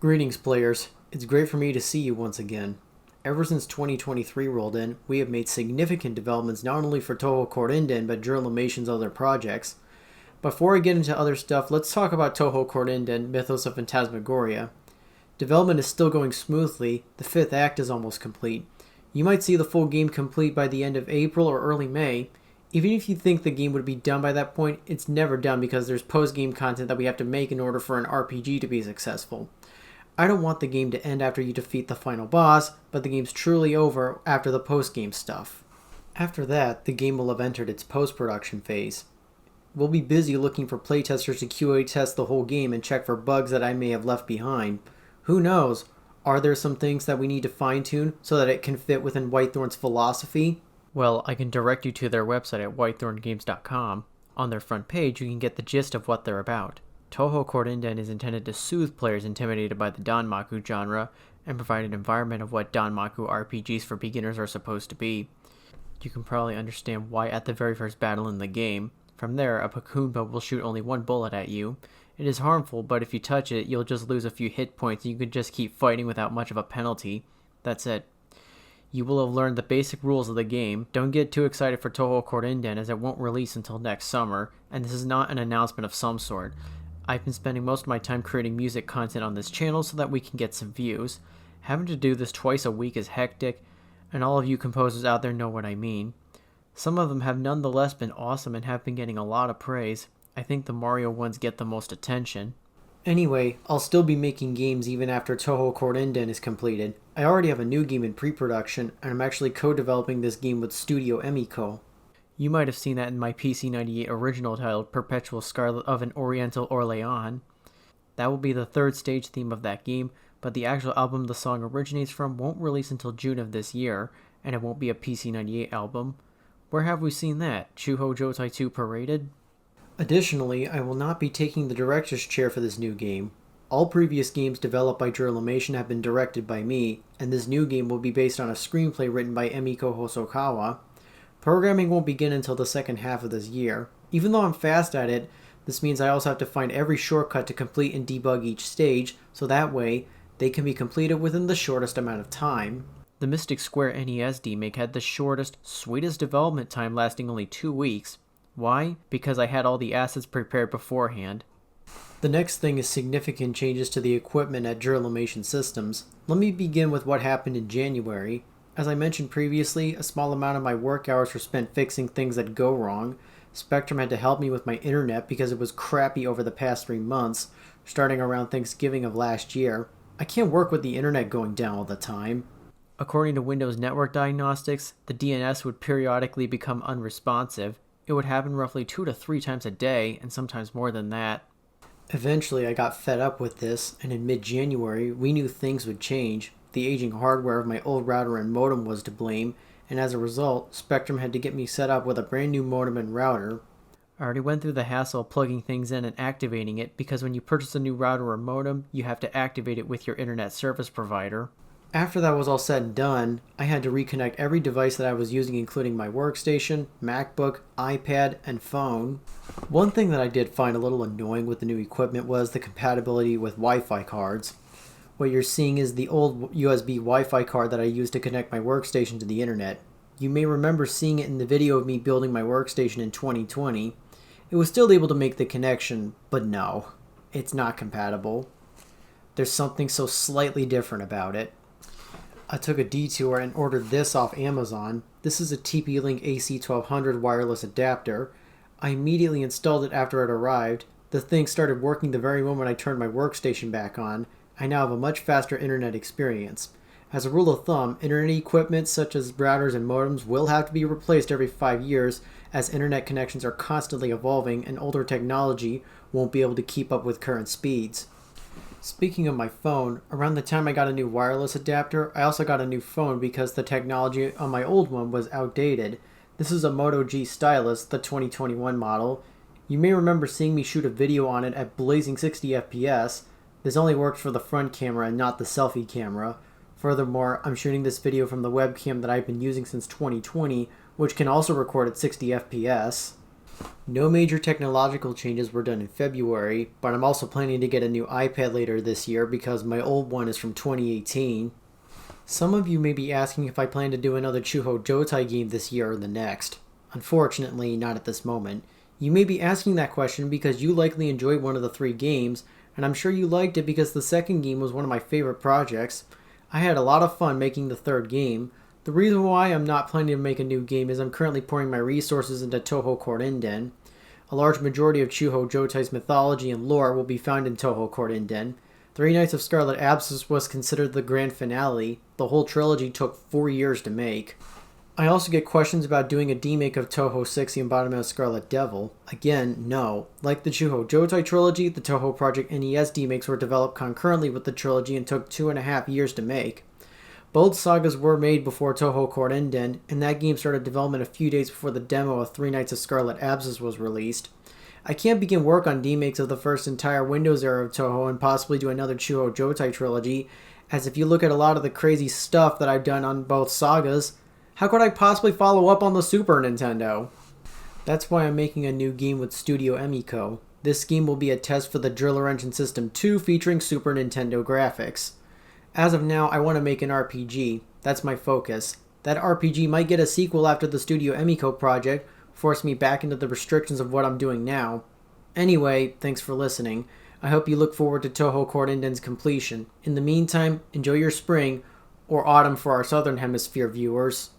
Greetings, players. It's great for me to see you once again. Ever since 2023 rolled in, we have made significant developments not only for Touhou Kourinden but Journalimation's other projects. Before I get into other stuff, let's talk about Touhou Kourinden, Mythos of Phantasmagoria. Development is still going smoothly. The 5th act is almost complete. You might see the full game complete by the end of April or early May. Even if you think the game would be done by that point, it's never done because there's post-game content that we have to make in order for an RPG to be successful. I don't want the game to end after you defeat the final boss, but the game's truly over after the post-game stuff. After that, the game will have entered its post-production phase. We'll be busy looking for playtesters to QA test the whole game and check for bugs that I may have left behind. Who knows? Are there some things that we need to fine-tune so that it can fit within Whitethorn's philosophy? Well, I can direct you to their website at whitethorngames.com. On their front page, you can get the gist of what they're about. Touhou Kourinden is intended to soothe players intimidated by the Danmaku genre and provide an environment of what Danmaku RPGs for beginners are supposed to be. You can probably understand why at the very first battle in the game. From there, a Pakumba will shoot only one bullet at you. It is harmful, but if you touch it, you'll just lose a few hit points and you can just keep fighting without much of a penalty. That's it. You will have learned the basic rules of the game. Don't get too excited for Touhou Kourinden as it won't release until next summer, and this is not an announcement of some sort. I've been spending most of my time creating music content on this channel so that we can get some views. Having to do this twice a week is hectic, and all of you composers out there know what I mean. Some of them have nonetheless been awesome and have been getting a lot of praise. I think the Mario ones get the most attention. Anyway, I'll still be making games even after Touhou Kourinden is completed. I already have a new game in pre-production, and I'm actually co-developing this game with Studio Emiko. You might have seen that in my PC-98 original titled Perpetual Scarlet of an Oriental Orleans. That will be the 3rd stage theme of that game, but the actual album the song originates from won't release until June of this year, and it won't be a PC-98 album. Where have we seen that? Chuhou Joutai 2 Paraided? Additionally, I will not be taking the director's chair for this new game. All previous games developed by Journalmation have been directed by me, and this new game will be based on a screenplay written by Emiko Hosokawa. Programming won't begin until the second half of this year. Even though I'm fast at it, this means I also have to find every shortcut to complete and debug each stage, so that way, they can be completed within the shortest amount of time. The Mystic Square NES remake had the shortest, sweetest development time lasting only 2 weeks. Why? Because I had all the assets prepared beforehand. The next thing is significant changes to the equipment at Journalmation Systems. Let me begin with what happened in January. As I mentioned previously, a small amount of my work hours were spent fixing things that go wrong. Spectrum had to help me with my internet because it was crappy over the past 3 months, starting around Thanksgiving of last year. I can't work with the internet going down all the time. According to Windows Network Diagnostics, the DNS would periodically become unresponsive. It would happen roughly 2 to 3 times a day, and sometimes more than that. Eventually, I got fed up with this, and in mid-January, we knew things would change. The aging hardware of my old router and modem was to blame, and as a result, Spectrum had to get me set up with a brand new modem and router. I already went through the hassle of plugging things in and activating it, because when you purchase a new router or modem, you have to activate it with your internet service provider. After that was all said and done, I had to reconnect every device that I was using, including my workstation, MacBook, iPad, and phone. One thing that I did find a little annoying with the new equipment was the compatibility with Wi-Fi cards. What you're seeing is the old USB Wi-Fi card that I used to connect my workstation to the internet. You may remember seeing it in the video of me building my workstation in 2020. It was still able to make the connection, but no, it's not compatible. There's something so slightly different about it. I took a detour and ordered this off Amazon. This is a TP-Link AC1200 wireless adapter. I immediately installed it after it arrived. The thing started working the very moment I turned my workstation back on. I now have a much faster internet experience. As a rule of thumb, internet equipment such as routers and modems will have to be replaced every 5 years as internet connections are constantly evolving and older technology won't be able to keep up with current speeds. Speaking of my phone, around the time I got a new wireless adapter, I also got a new phone because the technology on my old one was outdated. This is a Moto G stylus, the 2021 model. You may remember seeing me shoot a video on it at blazing 60 FPS. This only works for the front camera and not the selfie camera. Furthermore, I'm shooting this video from the webcam that I've been using since 2020, which can also record at 60 FPS. No major technological changes were done in February, but I'm also planning to get a new iPad later this year because my old one is from 2018. Some of you may be asking if I plan to do another Chuhou Joutai game this year or the next. Unfortunately, not at this moment. You may be asking that question because you likely enjoyed one of the 3 games, and I'm sure you liked it because the second game was one of my favorite projects. I had a lot of fun making the 3rd game. The reason why I'm not planning to make a new game is I'm currently pouring my resources into Touhou Kourinden. A large majority of Chuhou Joutai's mythology and lore will be found in Touhou Kourinden. 3 Nights of Scarlet Abscess was considered the grand finale. The whole trilogy took 4 years to make. I also get questions about doing a demake of Touhou 6, The Embodiment of Scarlet Devil. Again, no. Like the Chuhou Joutai trilogy, the Touhou Project NES demakes were developed concurrently with the trilogy and took 2.5 years to make. Both sagas were made before Touhou Kourinden, and that game started development a few days before the demo of 3 Nights of Scarlet Abscess was released. I can't begin work on demakes of the first entire Windows era of Touhou and possibly do another Chuhou Joutai trilogy, as if you look at a lot of the crazy stuff that I've done on both sagas, how could I possibly follow up on the Super Nintendo? That's why I'm making a new game with Studio Emiko. This game will be a test for the Driller Engine System 2 featuring Super Nintendo graphics. As of now, I want to make an RPG. That's my focus. That RPG might get a sequel after the Studio Emiko project, force me back into the restrictions of what I'm doing now. Anyway, thanks for listening. I hope you look forward to Touhou Kourinden's completion. In the meantime, enjoy your spring, or autumn for our Southern Hemisphere viewers.